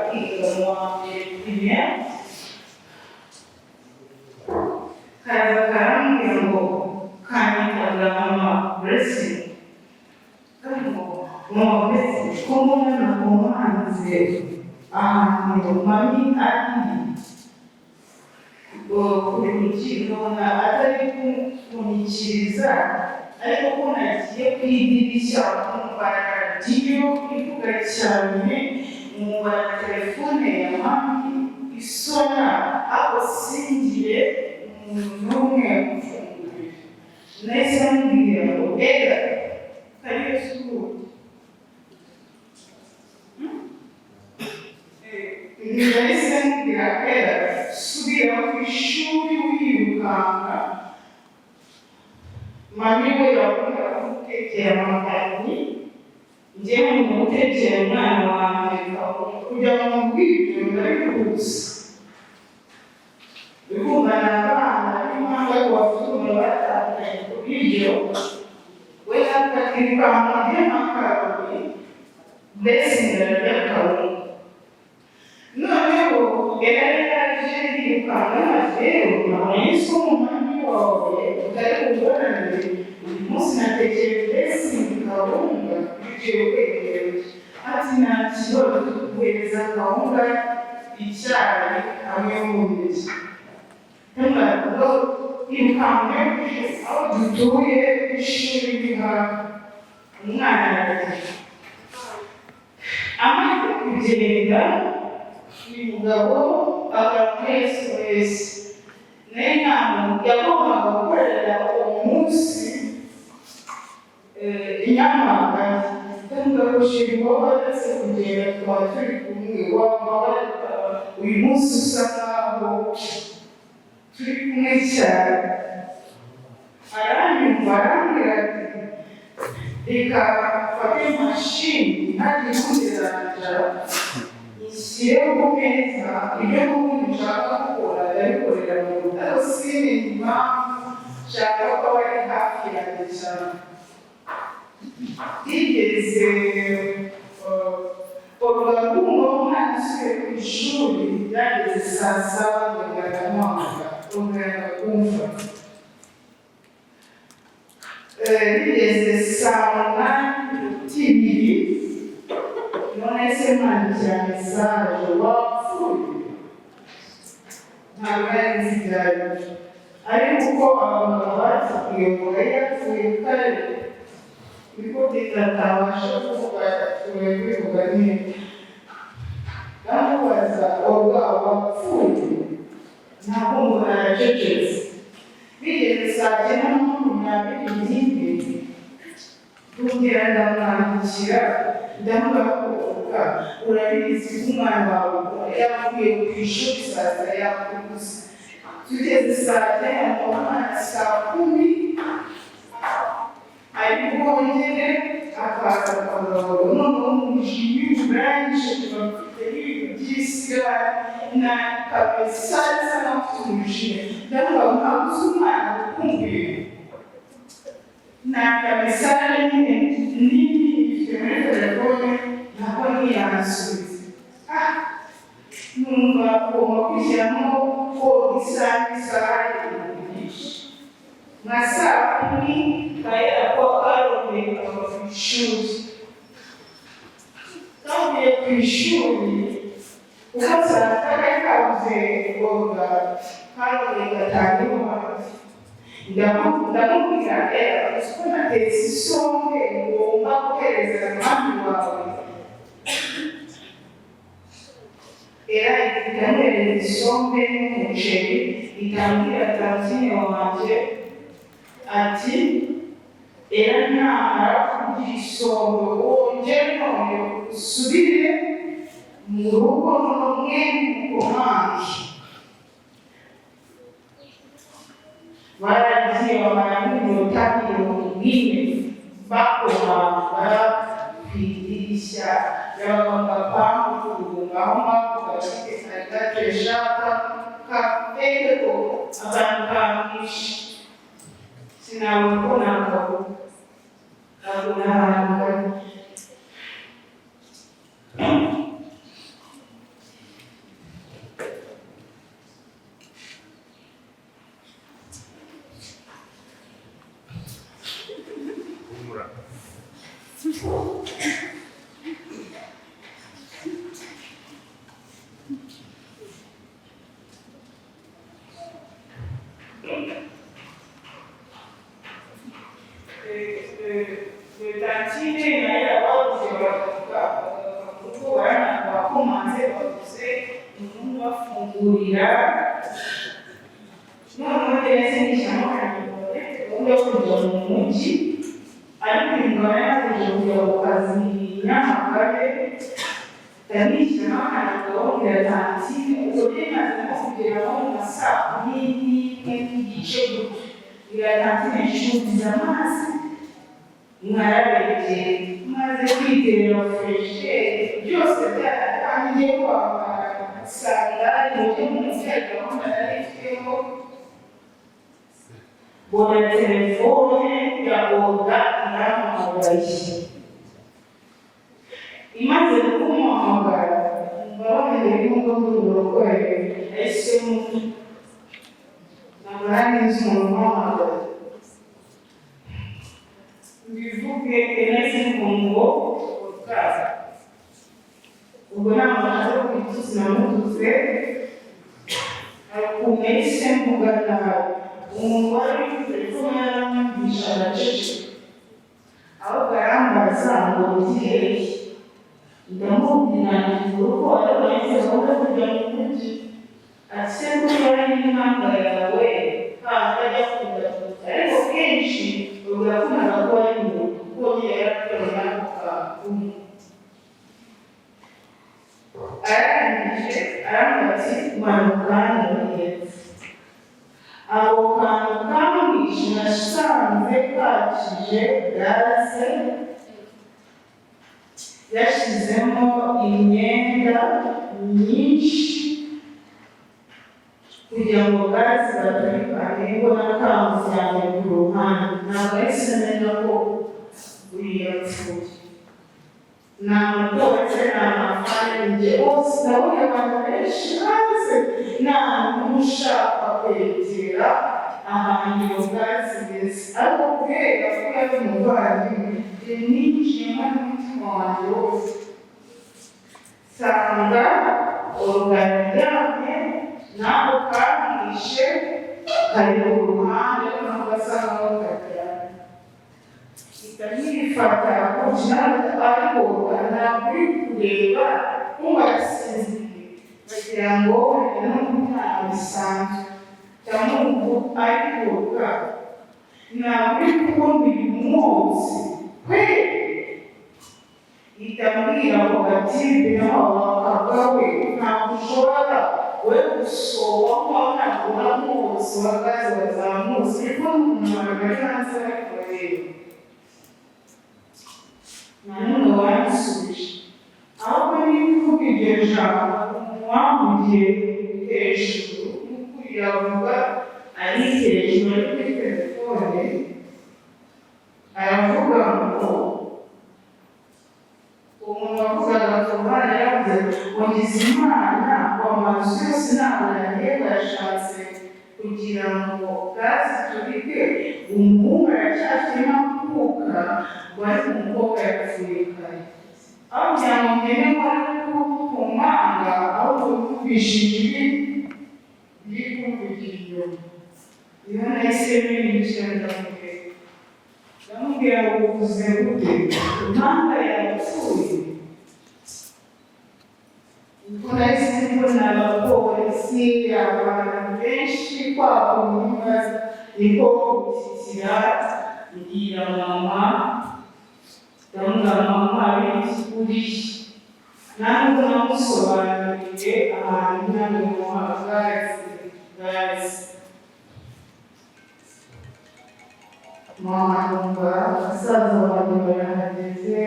kwiga mu wa mbere primaire, kaza karambwira ngo kanyitaga mama blessing. Mama blessing ko mbona nakomanze ahantu mami ari kurikirana atari kunyikiriza, ariko ko nagiye ku idirishya kumva radiyo ivuga cyane, nkumva telefone ya mami isona, aho singiye umuntu n'umwe mfungurira. Nahise mubwira ngo ega kariyo sukuru, nahise mubwira ega subira ku ishuri wirukanka. Mami we yakunda gutekera amakaroni, njyewe mu gutekera umwana wanjye kugira ngo mubwire ndabikubuza. Bikundana abana n'impamvu ariko bafite umuntu batandukanye ku biryo, we akakirukanka ajya amakaroni mbese ndarya akawunga. Noneho yari yaje yirukanka rero nabonye ko umwami wawe utari kubonanire, uyu munsi natekeye mbese kawunga bigiye kwegereye. Ati nta kibazo tuguhereza kawunga icyayi hamwe n'umuneke. Ntabwo yirukanka aho dutuye ishuri rihaha umwana aragiye. Amaze kugenda umugabo agakora SOS. Nayo ntabwo yagombaga gukorera uwo munsi inyamanga. Ndamugarushirwa baretse kugenda tukaba turi kumwe, waba uyu munsi usa nkaho turi kumwe cyane. Aranyumva arambwira ati reka mfate imashini ntagiye kunderanja ishyire ku meza ibyo n'ubundi nshaka gukora ndabikorera mu rugo, ariko sinzi impamvu nshaka ko bari hafi yanjye cyane. Yigeze urwagumva umwana usubiye ku ishuri byageze saa saba bigaramuhaga urwanda kumva. Bigeze saa munani tibiri none se mwandikira mesaje wapfuye, ntabwo yari nzi ibyo ari byo, ariko uko abagabo batubwiye ngo yari yapfuye kare niko tutabasha kuvuga bivuga neza. Ndamubaza ubwabo wapfuye, ntabwo ngo aracecetse. Bigeze saa cyenda na makumyabiri n'ibiri ndongera ndamwandikira ndavuga ko urabizi ko umwana wawe yavuye ku ishuri saa sita yakubuze. Tugeze saa cyenda umwana saa kumi ari bwongere akaza akabagabo, noneho umujinya urangije tubafite ibintu by'isigaye na kabesari isa n'afite umujinya. Ndavuga ngo ntabwo uzi umwana ukumbuye na kabesari nyine nini ifite muri telefone ntabwo ntiyansubiza. Numva ugomba kwishyiramo ko isaha y'ubuvugisha nka saa kumi kaya ko karongeye kava ku ishuri. Kavuye ku ishuri uko saa sita kari kabuze ngoga karongeye gatangira umuhanzi. Ndamubwira uko natetse isombe ngomba guhereza umwami wawe. Era ikamuhereza isombe n'umuceri, ikambwira tantine wanjye ati era namara kugira isombe wongere none usubire mu rugo n'umwe mukomanje. Baragiye bamara nk'iminota mirongo ine bakomanga ku idirishya y'abagomba kwambuka aho ngaho gafite kari gateshaka kafite ko abantu bamwishe. Sinabona ko nakavuga ntabwo nahantu kurira noneho ndetse n'ishyamba kanigore ubundi yo kujya mu mujyi ariko umugabo yamaze kujya ku kazi Nyamagabe ndanishyamba kanigore biratangiye ubwo bimaze nko kugeraho mu masaa kumi n'imwe n'igice gutyo biratangiye nshubiza amazi mwaraberekeye maze kwiterera fureshe byose byaratangiye kwambara usanga mu byo mu nzego narifiteho bona telefone ya oda iramuhamagaye imaze kumuhamagara mbaboneye y'ubwo bw'uburwayi ese muto nabara neza umuntu uhamagara bivuge neza ngo ubwaza ubwo nta muntu aza kwituza namutuze akumese mvuga nabi umuntu wari uri kuri telefone yaramwumvisha araceceka ahubwo arambaza ngo ugiye ndamubwira nti urugo warabonetse gahunda kujya mu mujyi ati se kuriya n'impanga yawe kandi ajya kunda ariko kenshi ugakundaga ko ari mu kuko nyine yarakorera ako kantu arangije arambwira ati manuka ndamugeze ako kantu kamwishe nasanze kakije gaze yashyizemo imyenda myinshi kugira ngo gaze baturikane ngo nakamujyanye ku ruhande ntabwo yahise amenya ko uriya yapfuye namutotse namafane bose ndabona abantu benshi hanze nta muntu ushaka kwegera ahantu iyo gaze igeze ariko kubera ko yari umuvandimwe ninjiyemo n'umutima wanjye wose nsanga uruganiryamye nako kamwishe kari ku ruhande nako gasa nkaho karyamye ikanyifata kugira ariko ntabwo uri kureba nk'uwasinziriye bagira ngo wenda no mu mwana bisanzwe cyangwa ubu ariko ntabwo uri kubona uyu munsi itambwira ngo gatibe naho wakagawe ntabwo ushobora we gusoba nkaho ntabwo uramuzi wagaze wazamuzi ariko n'umuntu bari hanze bari kureba nta n'umwe wamusubije ahubwo niba uvuga iryo jambo wamugiye hejuru nk'uko yavuga ari hejuru ari kuri telefone aravuga ngo umuntu wavugaga tubana yavuze ngo ngize imana ngo amazu yose ntabwo yaheba yashatse kugira ngo gaze turike umuhungu aracyafitemo akuka ngo ariko umukobwa yapfuye kare aho kugira ngo mbene ko ari kumanga aho kumvishije ijwi riri kumvugira inyuma iyo nahise mpindukira ndamubwira ngo uvuze gute impanga yapfuye ubwo nahise mbona abapolisi abantu benshi kwakumva niko gushyikira mbwira mama ndamubwira mama uriye ntabwo namusobanuriye ahantu ntabwo muhagaze gaze mama numva abasaza banjye barahageze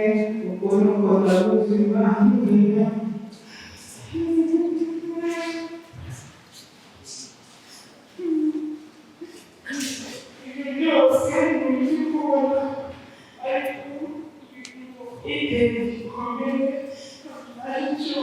ubwo nubwo ndabuze bambwira ibyo byose ntibiri kubona ariko iteka gikomeye aricyo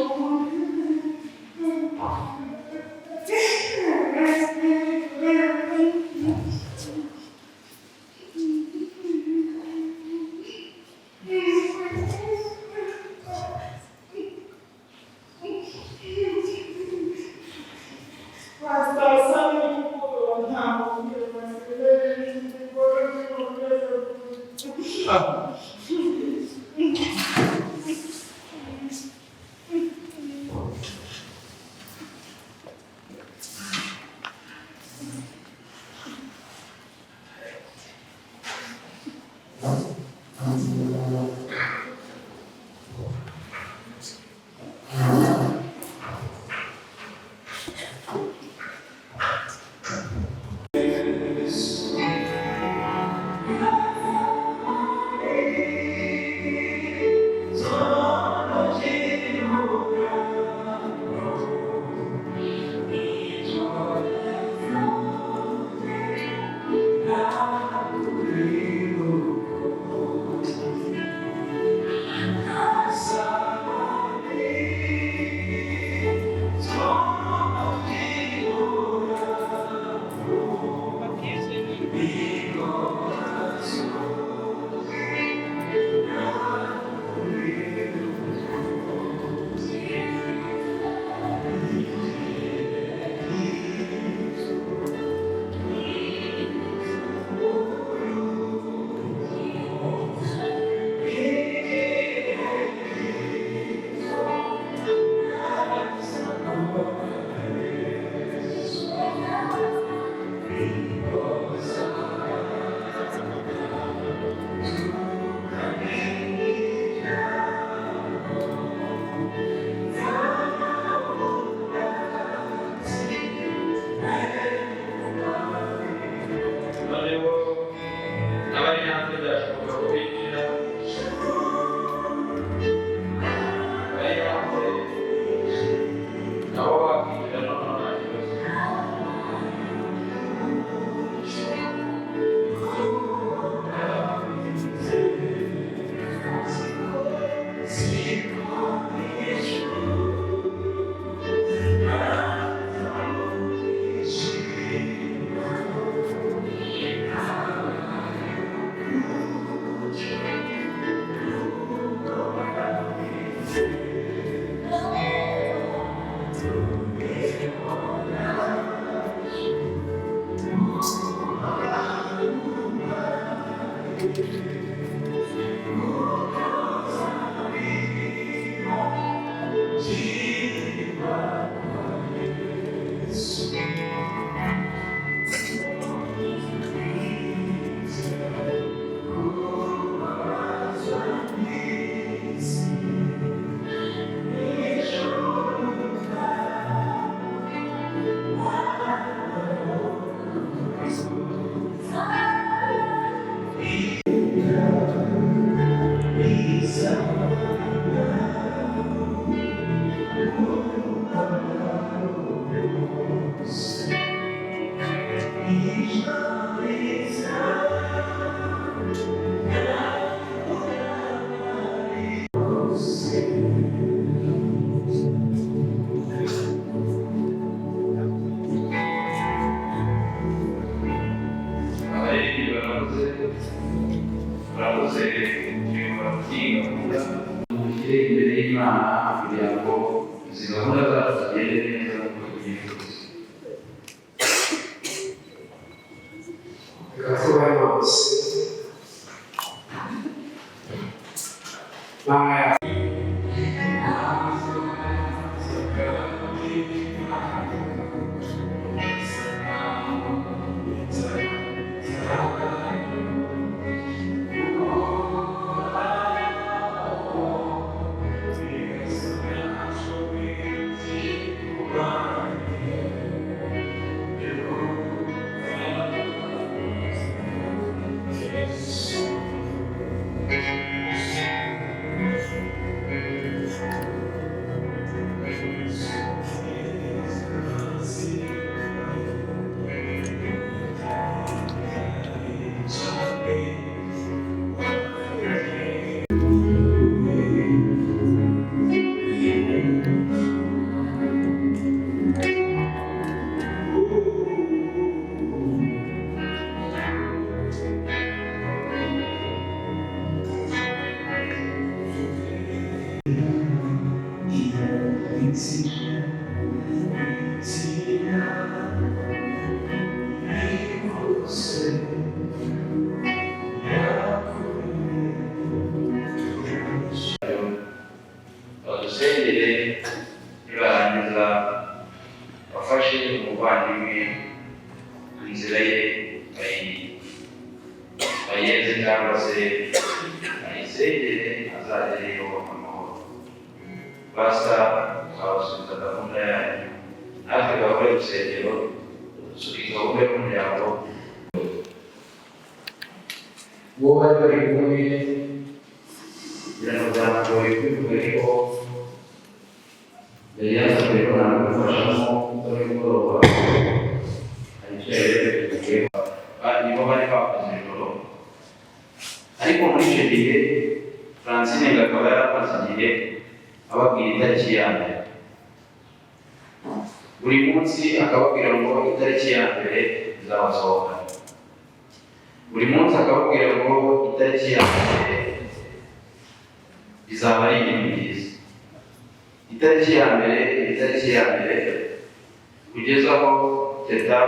kugezaho teta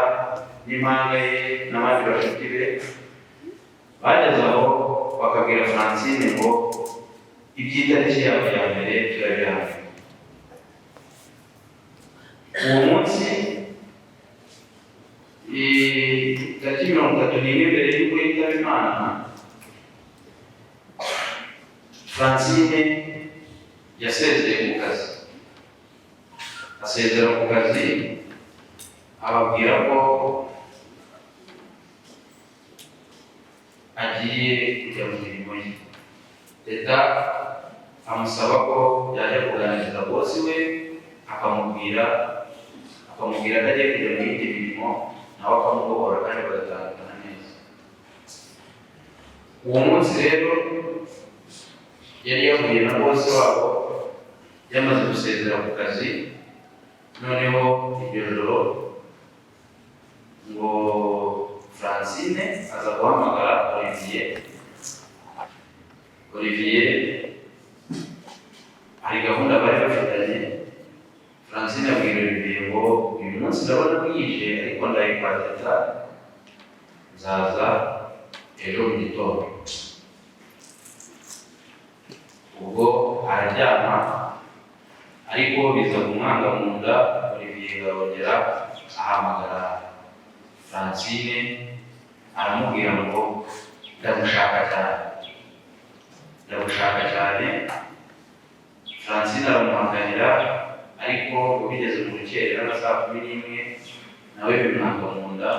n'impanga ye n'abandi bashuti be bageze aho bakabwira Francine ngo iby'itariki yabo ya mbere turabihana. Uwo munsi tariki 31 mbere y'uko yitaba Imana, Francine yasezeye ku kazi. Asezera ku kazi ababwira ko agiye kujya mu mirimo ye. Teta amusaba ko yajya kuganiriza bose we, akamubwira ko agiye kujya mu yindi mirimo, nawe akamugohora kandi bagatandukana neza. Uwo munsi rero yari yahuye na bose wabo yamaze gusezera ku kazi. Noneho iryo joro ngo Francine aza guhamagara Olivier hari gahunda bari bafitanye. Francine abwira Olivier ngo uyu munsi ndabona bwije ariko ndayikwateta nzaza ejo mu gitondo. Ubwo araryama ariko biza kumwanga mu nda. Olivier arongera ahamagara Francine aramubwira ngo ndagushaka cyane. Francine aramuhakanira ariko bigeze mu rukerera na saa 11 nawe bimwanga mu nda.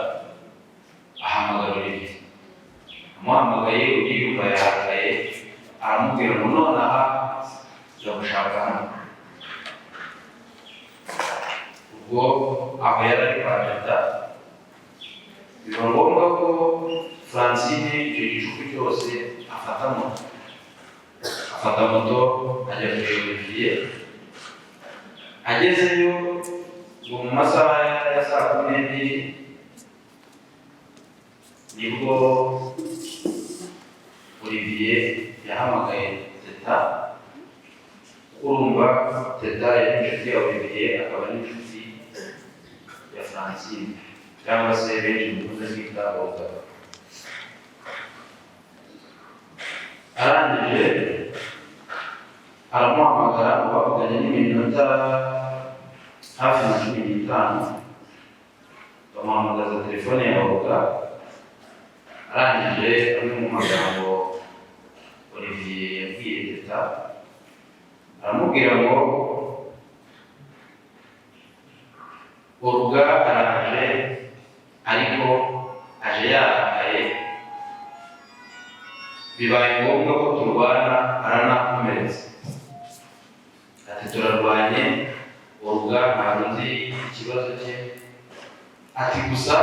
Ahamagara Olivier, amuhamagaye uriyumva yarakaye, aramubwira ngo nonaha ndagushaka hano. Ubwo aho yari ari kwateta biba ngombwa ko Francine icyo gicuku cyose afata moto ajya kureba Olivier. Agezeyo ngo mu masaha ya saa 12 nibwo Olivier yahamagaye Teta. Urumva Teta yari inshuti ya Olivier akaba n'inshuti ya Francine cyangwa se benshi mukunze kwita abagabo. Arangije aramuhamagara bavuganye n'iminota hafi na 15. Bamuhamagaza telefone ya Oga. Arangije amwe mu magambo Olivier yabwiye Teta aramubwira ngo Oga araje ariko aje yarakaye, bibaye ngombwa ko turwana, aranakomeretse. Ati turarwanye, Oga ntabwo nzi ikibazo cye. Ati gusa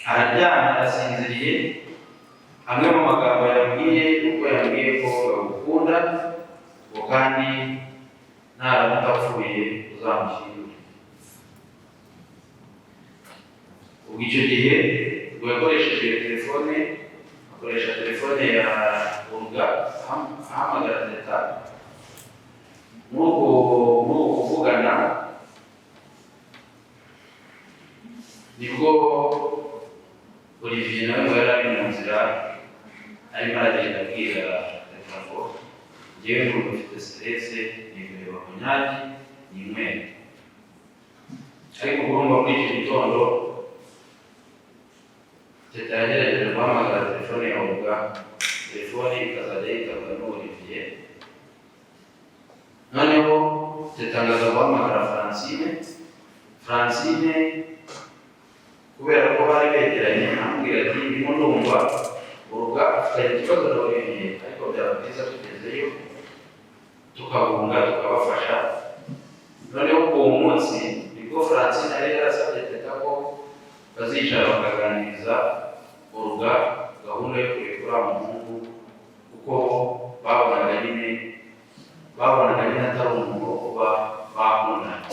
araryamye arasinziriye. Amwe mu magambo yambwiye nuko yambwiye ko agukunda ngo kandi naramuka apfuye uzamushyingure. Ubwo icyo gihe ubwo yakoresheje telefone, akoresha telefone ya Oga ahamagara Teta. Muri uko kuvugana nibwo Olivier nawe yari ari mu nzira arimo aragenda abwira Teta ngo njyewe ngo mfite stress, nibireba kunyagi n'inywera. Ariko urumva muri icyo gitondo Teta yagerageje guhamagara telefone ya Oga, telefone ikazajya yitabwa n'Olivier. Noneho Teta ngaza guhamagara Francine kubera ko bari begeranye, amubwira ati ndimo ndumva Oga afite ikibazo na Olivier ariko byaba byiza tugezeyo tukabunga tukabafasha. Noneho uwo munsi nibwo Francine yari yarasabye Teta ko bazicara bakaganiriza Oga gahunda yo kurekura umuhungu kuko babonaga nyine atari umuntu wo kuba bakundana.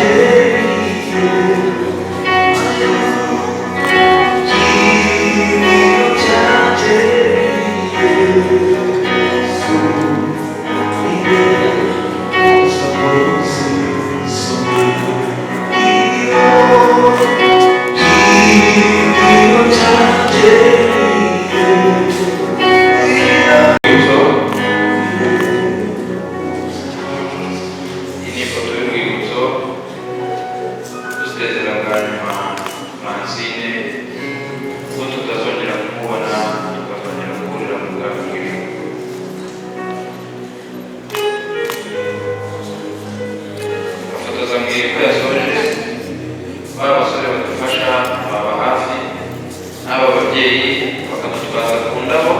Yeah. yatubwiye ko yasoje ba basore badufasha baba hafi n'aba babyeyi bakamutwaza ku ndabo.